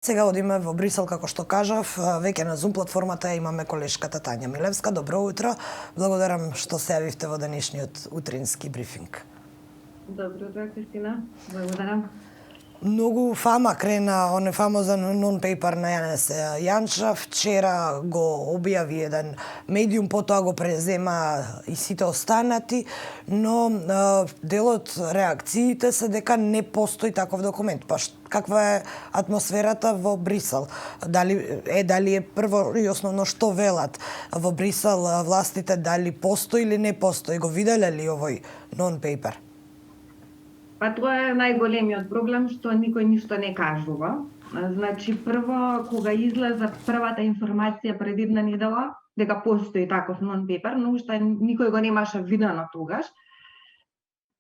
Сега одиме во Брисел, како што кажав, веќе на Zoom платформата имаме колешката Тања Милевска. Добро утро. Благодарам што се јавивте во денешниот утрински брифинг. Добро утро, Кристина. Благодарам. Многу фама крена оне фамозен нон-пейпер на Јанес Јанча. Вчера го објави еден медиум, потоа го презема и сите останати, но дел од реакциите се дека не постои таков документ. Па каква е атмосферата во Брисел? Дали е прво и основно што велат во Брисел властите, дали постои или не постои? Го виделе ли овој нон-пейпер? Па тоа е најголемиот проблем, што никој ништо не кажува. Значи, прво, кога излеза првата информација пред една недела, дека постои таков нон-пейпер, но уште никој го немаше видено тогаш.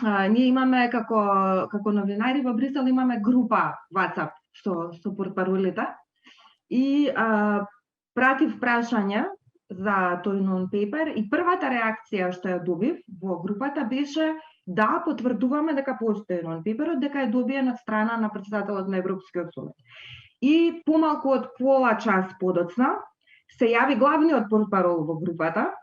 Ние имаме, како новинари во Брисел, имаме група WhatsApp со портпаролите и пратив прашање за тој нон-пейпер и првата реакција што ја добив во групата беше да, потврдуваме дека постои нон-пейперот, дека е добиен од страна на претседателот на Европскиот совет. И помалку од пола час подоцна се јави главниот портпарол во групата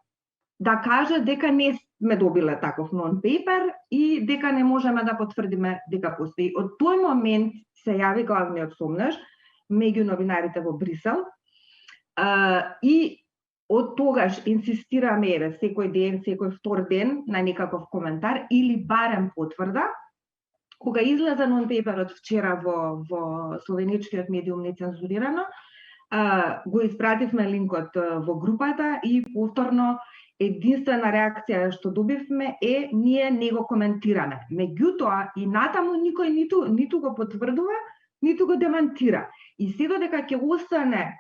да каже дека не сме добиле таков нон-пейпер и дека не можеме да потврдиме дека постои. Од тој момент се јави главниот сомнеж меѓу новинарите во Брисел и од тогаш инсистираме секој ден, секој втор ден на некаков коментар или барем потврда. Кога излезе нон-пейперот вчера во словеничкиот медиум нецензурирано, го испративме линкот во групата и повторно единствена реакција што добивме е ние не го коментираме. Меѓутоа и натаму никој ниту го потврдува, ниту го демантира. И се додека ќе остане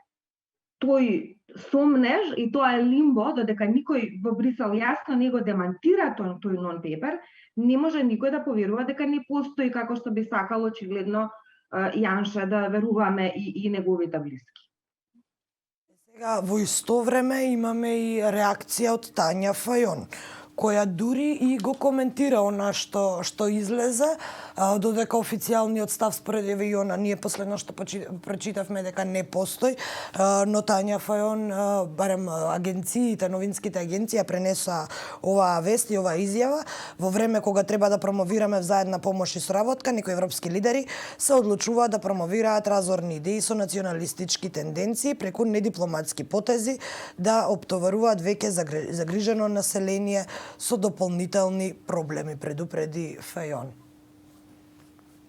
тој сомнеж и тоа е лимбо, додека никој во Брисел јасно не го демантира тој нон-пейпер, не може никој да поверува дека не постои како што би сакал очигледно Јанша да веруваме и неговите блиски. Сега во исто време имаме и реакција од Тања Фајон, која дури и го коментира она што излезе, додека официјалниот став според ЕВИОНа, ние последно што прочитавме дека не постои, но Тања Фајон, барем агенциите, новинските агенции пренесоа оваа вест и оваа изјава во време кога треба да промовираме взаедна помош и соработка. Некои европски лидери се одлучуваат да промовираат разорни идеи со националистички тенденции преку недипломатски потези да оптоваруваат веќе загрижено население со дополнителни проблеми, предупреди Фајон.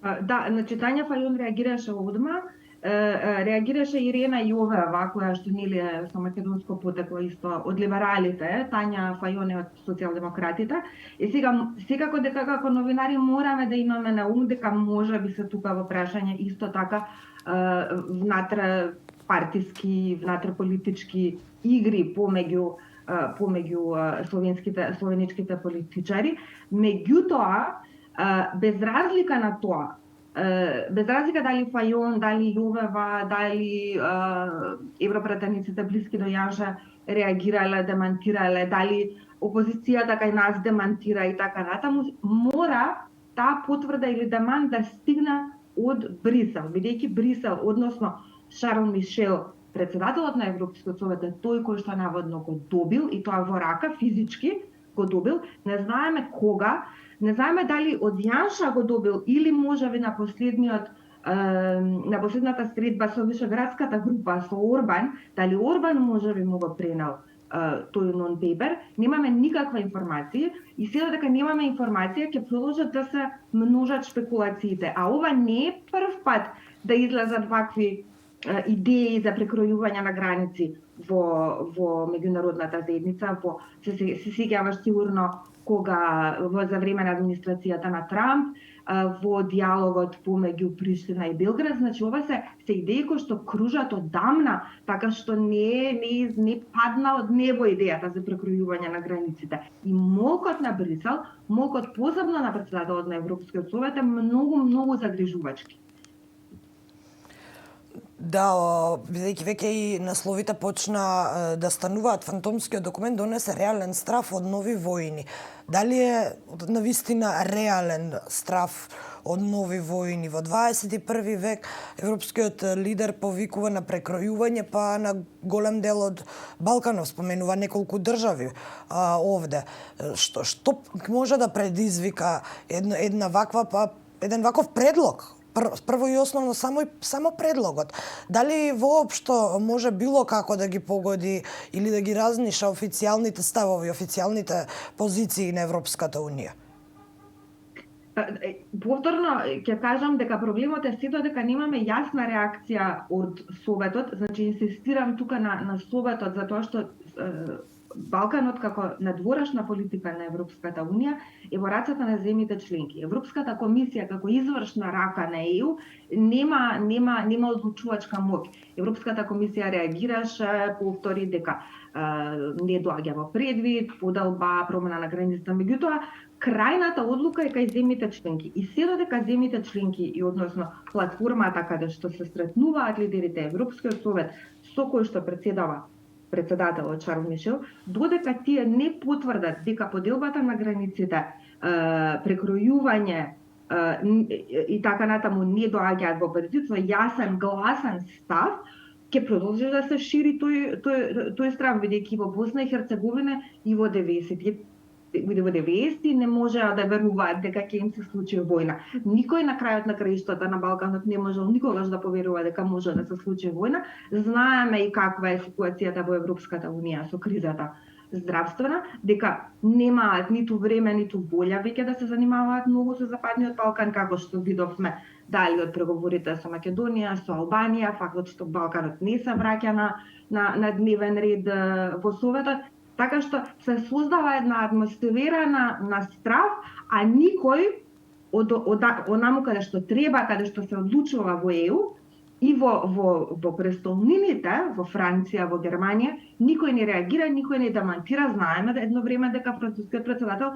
Да, значи Тања Фајон реагираше одма, реагираше Ирена Јовева, која што нели е со македонско потекло исто од либералите, Тања Фајон е од социјалдемократите. И сега секако дека како новинари мораме да имаме на ум дека може би се тука во прашање исто така внатре партиски, внатре политички игри помеѓу словеничките политичари. Меѓутоа, без разлика на тоа, без разлика дали Фајон, дали Јовева, дали европратениците блиски до Јанша реагирале, демантирале, дали опозицијата кај нас демантира и така натаму, мора таа потврда или демант да стигне од Брисел, бидејќи Брисел, односно Шарл Мишел, претседателот на Европскиот совет е тој кој што наводно го добил и тоа во рака физички го добил. Не знаеме кога, не знаеме дали од Јанша го добил или можеби на последната средба со вишеградската група со Орбан, дали Орбан можеби му го пренел тој нон-пейпер. Немаме никаква информација и сега дека немаме информација ќе продолжат да се множат шпекулациите. А ова не е прв пат да излезат вакви идеи за прекројување на граници во меѓународната заедница, се сеќаваш сигурно кога за време на администрацијата на Трамп, во диалогот помеѓу Приштина и Белград. Значи ова се идеи кои што кружат одамна, така што не падна од небо идејата за прекројување на границите. И молкот на Брисел, молкот посебно на претседателот на Европскиот совет е многу загрижувачки. Да, бидејќи веќе и насловите почна да стануваат, фантомскиот документ донесе реален страв од нови војни. Дали е навистина реален страв од нови војни? Во 21 век европскиот лидер повикува на прекројување, па на голем дел од Балканов споменува неколку држави овде. Што може да предизвика еден ваков предлог? Прво и основно само предлогот. Дали воопшто може било како да ги погоди или да ги разниша официјалните ставови, официјалните позиции на Европската Унија? Повторно ќе кажам дека проблемот е сето дека немаме јасна реакција од Советот, значи инсистирам тука на Советот за тоа што Балканот како надворешна политика на Европската Унија е во рацете на земјите членки. Европската комисија како извршна рака на ЕУ нема одлучувачка моќ. Европската комисија реагираше, повтори дека не доаѓа во предвид, поделба, промена на границата, меѓутоа крајната одлука е кај земјите членки. И се додека земјите членки и односно платформата каде што се сретнуваат лидерите Европскиот совет со кој што председателот Шарл Мишел, додека тие не потврдат дека поделбата на границите, прекројување и така натаму не доаѓаат во предвид со јасен, гласен став, ќе продолжи да се шири тој страв, бидејќи во Босна и Херцеговина и во 90-ти не можеа да веруваат дека ќе им се случи војна. Никој на крајот на краиштата на Балканот не можел никогаш да поверува дека може да се случи војна. Знаеме и каква е ситуацијата во Европската Унија со кризата здравствена, дека немаат ниту време, ниту волја веќе да се занимаваат многу со Западниот Балкан, како што видовме дали од преговорите со Македонија, со Албанија, фактот што Балканот не се враќа на дневен ред во Советот. Така што се создава една атмосфера на страв, а никој од онаму каде што треба, каде што се одлучува во ЕУ и во престолнините, во Франција, во Германија, никој не реагира, никој не демантира. Знаеме едно време дека францускиот председател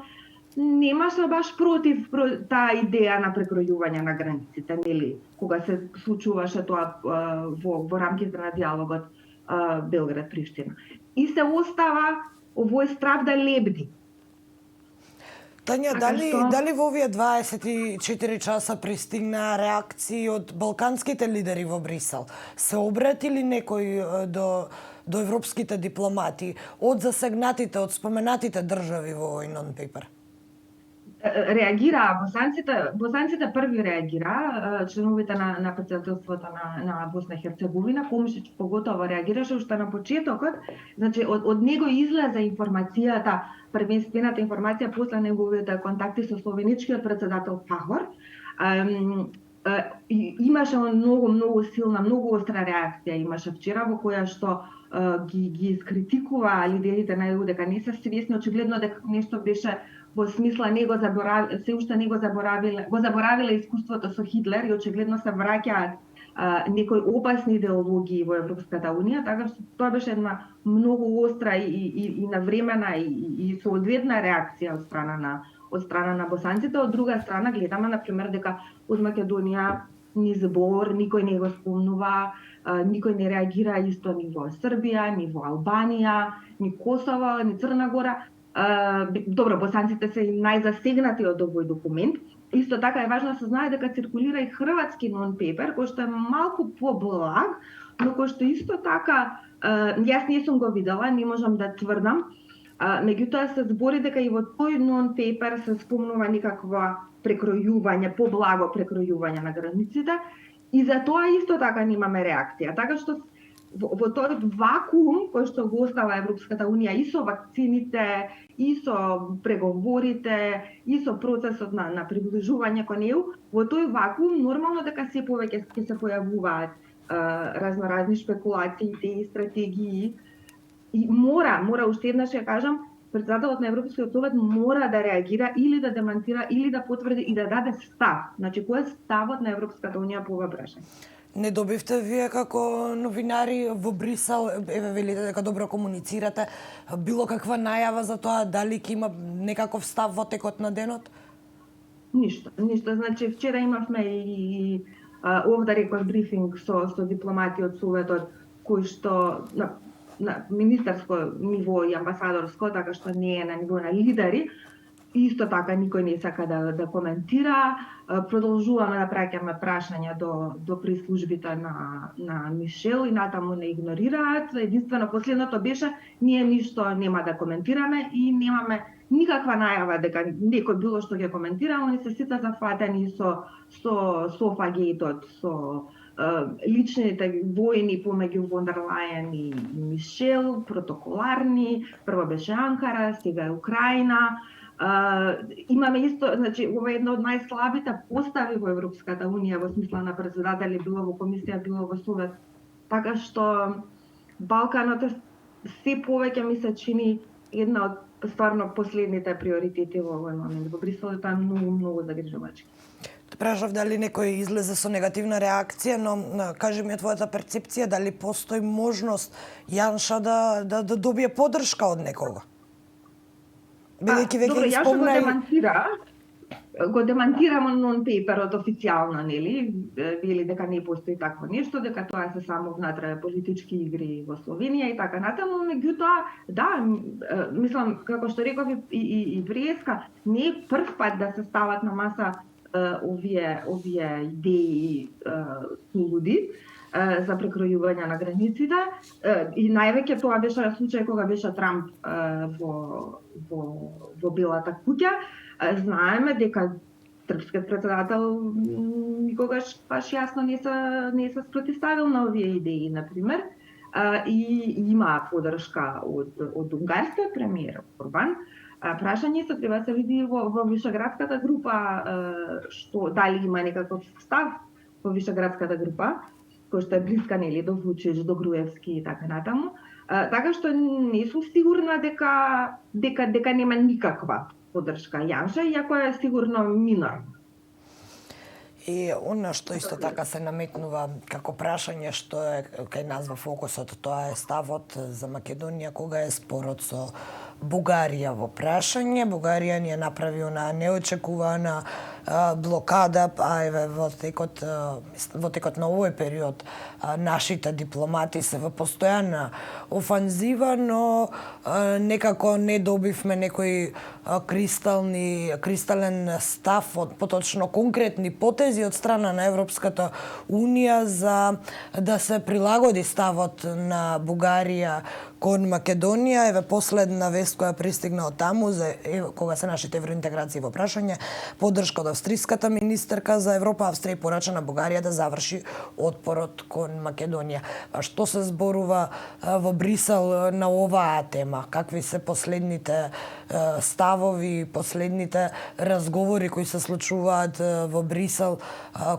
немаше баш против таа идеја на прекројување на границите, нели, кога се случуваше тоа во рамките на диалогот Белград-Приштина. И се остава овој страв да лебди. Тања, дали во овие 24 часа пристигна реакции од балканските лидери во Брисел? Се обратили некој до европските дипломати од засегнатите, од споменатите држави во овој нон-пейпер? Реагираа босанците први реагира, членовите на председателството на Босна и Херцеговина, Комшич поготово реагираше уште на почетокот, значи од него излезе информацијата, првенствената информација после неговите контакти со словеничкиот председател Пахор. Имаше многу силна, многу остра реакција имаше вчера во која што ги искритикува лидерите на ЕУ дека не се свесни, очигледно дека нешто беше во смисла се уште не го заборавиле искуството со Хитлер и очигледно се враќаат некои опасни идеологии во Европската Унија, така што тоа беше една многу остра и навремена и соодветна реакција од страна на босанците. Од друга страна гледаме на пример дека од Македонија ни збор, никој не го спомнува, никој не реагира исто ни во Србија, ни во Албанија, ни Косово, ни Црна Гора. Добро, босанците се и најзасегнати од овој документ. Исто така е важно да се знае дека циркулира и хрватски нон-пейпер, кој што е малку поблаг, но кој што исто така, јас не сум го видела, не можам да тврдам, меѓутоа се збори дека и во тој нон-пейпер се спомнува никаква прекројување, поблаго прекројување на границите, и за тоа исто така немаме реакција. Така што во тој вакуум кој што го остава Европската Унија и со вакцините, и со преговорите, и со процесот на приближување кон ЕУ, во тој вакуум нормално дека се повеќе ќе се појавуваат разноразни шпекулации и стратегии. И мора уште еднаш ја кажам, председателот на Европскиот совет мора да реагира или да демантира, или да потврди и да даде став. Значи, кој е ставот на Европската Унија по ова прашање? Не добивте вие како новинари во Брисел, еве велите дека добро комуницирате, било каква најава за тоа, дали ќе има некаков став во текот на денот? Ништо. Значи, вчера имавме и овде реков брифинг со дипломати од Советот, кои што на министерско ниво и амбасадорско, така што не е на ниво на лидери, исто така никој не сака да коментира. Продолжуваме да праќаме прашања до прислужбите на Мишел и натаму не игнорираат. Единствено последното беше ние ништо нема да коментираме и немаме никаква најава дека некој било што ќе коментира. Они се сите зафатени со Софагейтот, со личните војни помеѓу фон дер Лајен и Мишел, протоколарни, прво беше Анкара, сега е Украина. Имаме исто, значи, ова е една од најслабите постави во Европската Унија во смисла на председатели, било во комисија, било во Совет. Така што Балканот е се повеќе ми се чини една од стварно последните приоритети во овој момент. Во Брисел тоа е многу загрижувачки. Прашав дали некој излезе со негативна реакција, но кажи ми твојата перцепција, дали постои можност Јанша да добие поддршка од некого? Бидејќи веќе ги спомна го демантирам нон-пейперот официјално, нели, вели дека не постои такво нешто, дека тоа се само внатре политички игри во Словенија и така натаму, меѓутоа, да, мислам, како што реков и Вриеска, не е прв пат да се стават на маса овие идеи луди за прекројување на границите и највеќе тоа беше случај кога беше Трамп во Белата куќа. Знаеме дека трпскиот председател никогаш баш јасно не се спротивставил на овие идеи, например, и има поддршка од унгарскиот премиер Орбан. Прашање се треба да се види во Вишеградската група што дали има некаков став во Вишеградската група, кој што е блиска, нели, до Вучич, до Груевски и така натаму. Така што не сум сигурна дека нема никаква поддршка Јанша, иако е сигурно минорна. И она што исто така се наметнува како прашање што е кај нас во фокусот, тоа е ставот за Македонија кога е спорот со Бугарија во прашање. Бугарија ни е направи она неочекувана блокада, а еве во текот на овој период нашите дипломати се во постојана офанзива, но некако не добивме некој кристален став од поточно конкретни потези од страна на Европската Унија за да се прилагоди ставот на Бугарија кон Македонија. Еве последна вест која пристигна од таму кога се нашите евроинтеграции во прашање, поддршка од австриската министерка за Европа. Австрија порача на Бугарија да заврши отпорот кон Македонија. А што се зборува во Брисел на оваа тема? Какви се последните ставови, последните разговори кои се случуваат во Брисел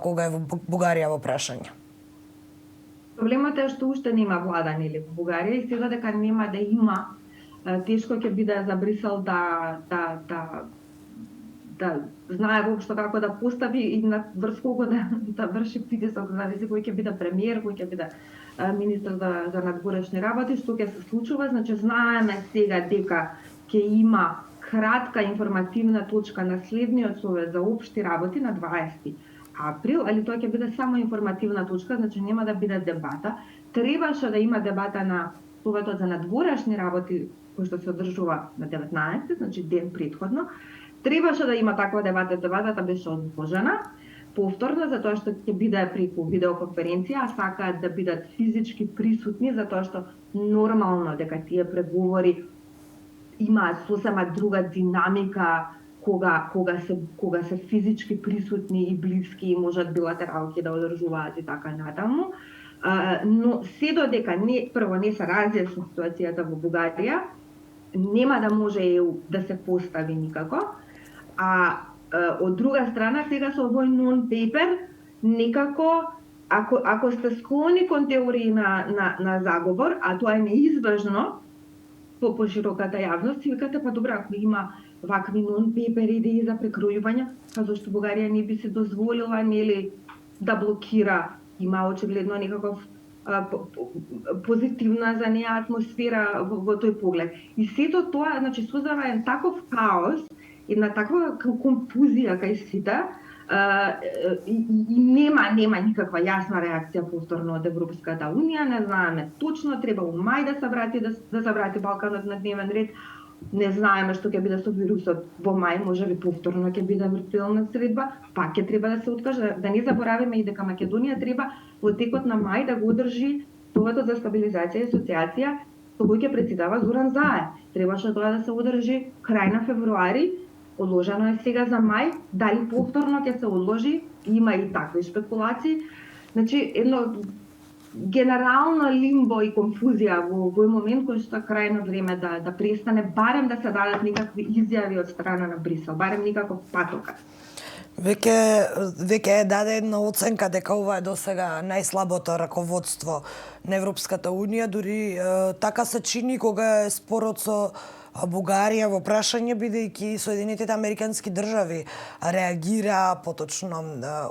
кога е во Бугарија во прашање? Проблемот е што уште нема влада, нели, во Бугарија и сега дека нема да има, тешко ќе биде за Брисел да знае воопшто како да постави и на врз кого да врши притисок, зависи кој ќе биде премиер, кој ќе биде министер за надворешни работи, што ќе се случува. Значи знаеме сега дека ќе има кратка информативна точка на следниот совет за општи работи на 20 април, али тоа ќе биде само информативна точка, значи нема да биде дебата. Требаше да има дебата на Советот за надворешни работи, кој што се одржува на 19, значи ден претходно. Требаше да има таква дебата, дебатата беше одложена повторно, затоа што ќе биде преку видеоконференција, а сакаат да бидат физички присутни, затоа што нормално дека тие преговори имаат сосема друга динамика кога се физички присутни и блиски и можат билатералки да одржуваат и така натаму. Но се додека прво не се разјасни ситуацијата во Бугарија, нема да може ЕУ да се постави никако, а од друга страна сега со овој нон-пейпер некако ако сте склони кон теории на заговор, а тоа е неизбежно по пошироката јавност, си викате па добра, ако има вакви нон-пейпер идеи за прекројување, па зашто Бугарија не би се дозволила, нели, да блокира, има очигледно некаков позитивна за неа атмосфера во тој поглед. И сето тоа, значи, создава таков хаос, една таква конфузија кај сите, И нема никаква јасна реакција повторно од Европската унија. Не знаеме точно, треба у мај да се врати Балканот на дневен ред. Не знаеме што ќе биде со вирусот во мај, можеби повторно ќе биде виртуелна средба, пак ќе треба да се откаже. Да не забораваме и дека Македонија треба во текот на мај да го одржи Советот за стабилизација и асоциација, со кој ќе председава Зоран Заев. Требаше тоа да се одржи крај на февруари, одложено е сега за мај, дали повторно ќе се одложи, има и такви спекулации. Значи, едно генерално лимбо и конфузија во овој момент кој што крајно време да престане, барем да се дадат некакви изјави од страна на Брисел, барем некаков патокат. Веќе даде една оценка дека ова е досега најслабото раководство на Европската унија, дури така се чини кога е спорот со Бугарија во прашање, бидејќи Соединетите Американски држави реагира, поточно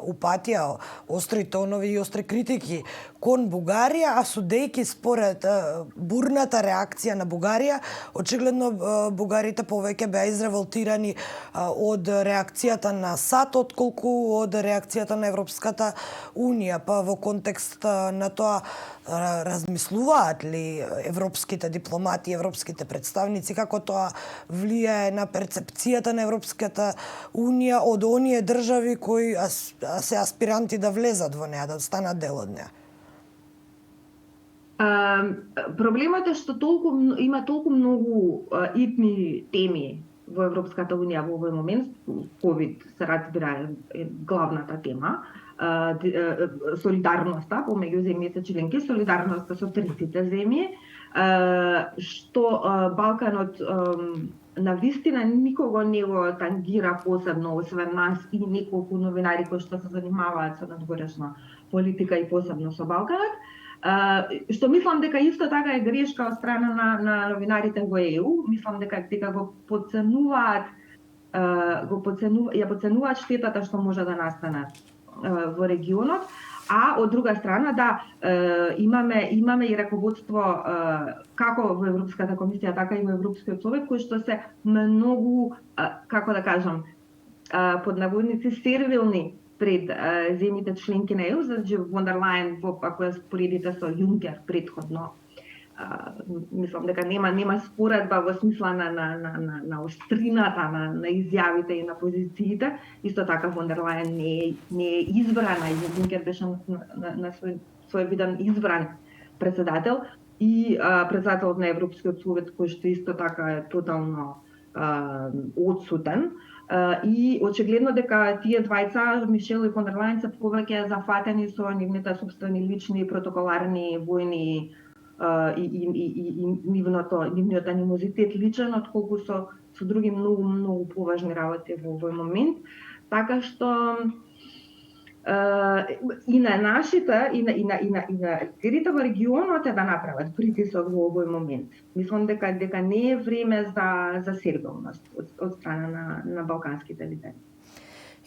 упатија остри тонови и остри критики кон Бугарија, а судејќи според бурната реакција на Бугарија, очигледно бугарите повеќе беа изреволтирани од реакцијата на САД, отколку од реакцијата на Европската унија. Па во контекст на тоа, размислуваат ли европските дипломати, европските представници, како тоа влијае на перцепцијата на Европската унија од оние држави кои се аспиранти да влезат во неа, да станат дел од неа? Проблемот е што има толку многу итни теми во Европската унија во овој момент. ковид се разбира е главната тема. Солидарноста помеѓу земјите членки, солидарноста со третите земји, што Балканот на вистина никого не го тангира посебно, освен нас и неколку новинари кои што се занимаваат со надворешна политика и посебно со Балканот. Што мислам дека исто така е грешка од страна на новинарите во ЕУ. Мислам дека го подценуваат штетата што може да настане во регионот, а од друга страна имаме и раководство како во Европската комисија, така и во Европскиот совет, кои што се многу, како да кажам, под наводници сервилни пред земјите членки на ЕУ, значи Фон дер Лајен, ако ја споредите со Јункер предходно, мислам дека нема споредба во смисла на острината на изјавите и на позициите. Исто така Фон дер Лајен не е избрана, и Јункер беше на свој виден избран председател и председателот на Европскиот совет, кој што исто така е тотално одсутен. И очигледно дека тие двајца, Мишел и Фон дер Лајен, се повеќе зафатени со нивните собствени лични протоколарни војни и нивниот анимозитет личен, отколку со други многу поважни работи во овој момент. Така што и на нашите и на лидерите во регионот е да направат притисок во овој момент. Мислам дека не е време за сервилност од страна на балканските лидери.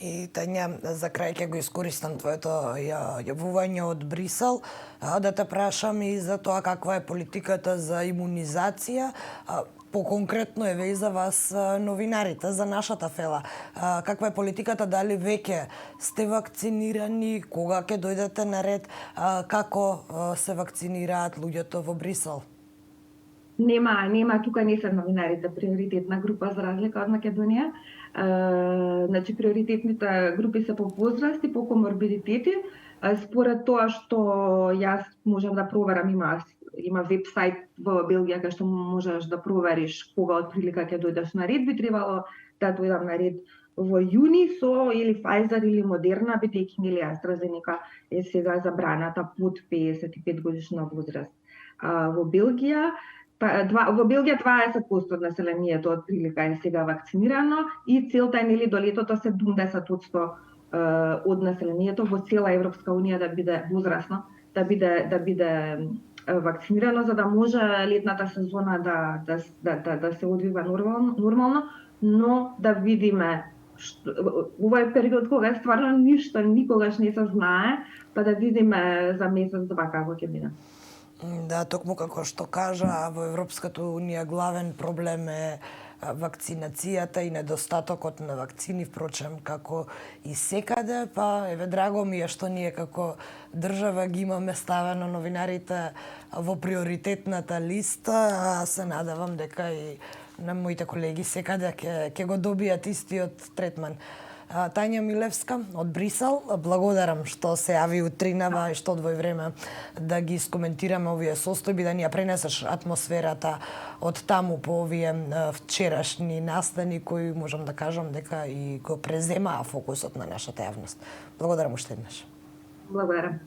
И Тања, за крај ќе го искористам твоето јавување од Брисел, да те прашам и за тоа каква е политиката за имунизација, по-конкретно е за вас новинарите, за нашата фела. Каква е политиката, дали веќе сте вакцинирани, кога ќе дојдете на ред, како се вакцинираат луѓето во Брисел? Нема, тука не се новинарите приоритетна група за разлика од Македонија. Значи приоритетните групи се по возраст и по коморбидитети. Според тоа што јас можам да проверам, има вебсайт во Белгија кај што можеш да провериш кога отприлика ќе дојдеш на ред. Би требало да дојдам на ред во јуни со или Pfizer или Moderna, бидејќи нели AstraZeneca е сега забраната под 55 годишна возраст. Во Белгија 20% од населението отприлика е сега вакцинирано и целта е нели до летото 70% од населението во цела Европска унија да биде возрасно, да биде вакцинирано, за да може летната сезона да се одвива нормално, но да видиме ова е период кога стварно ништо никогаш не се знае, па да видиме за месец-два како ќе биде. Да, токму како што кажа, во Европската унија главен проблем е вакцинацијата и недостатокот на вакцини, впрочем, како и секаде, па еве драго ми е што ние како држава ги имаме ставено новинарите во приоритетната листа, а се надевам дека и на моите колеги секаде ќе го добијат истиот третман. Тања Милевска од Брисел, благодарам што се јави утринава и што одвои време да ги искоментираме овие состојби, да ни ја пренесеш атмосферата од таму по овие вчерашни настани кои можам да кажам дека и го преземаа фокусот на нашата јавност. Благодарам уште еднаш. Благодарам.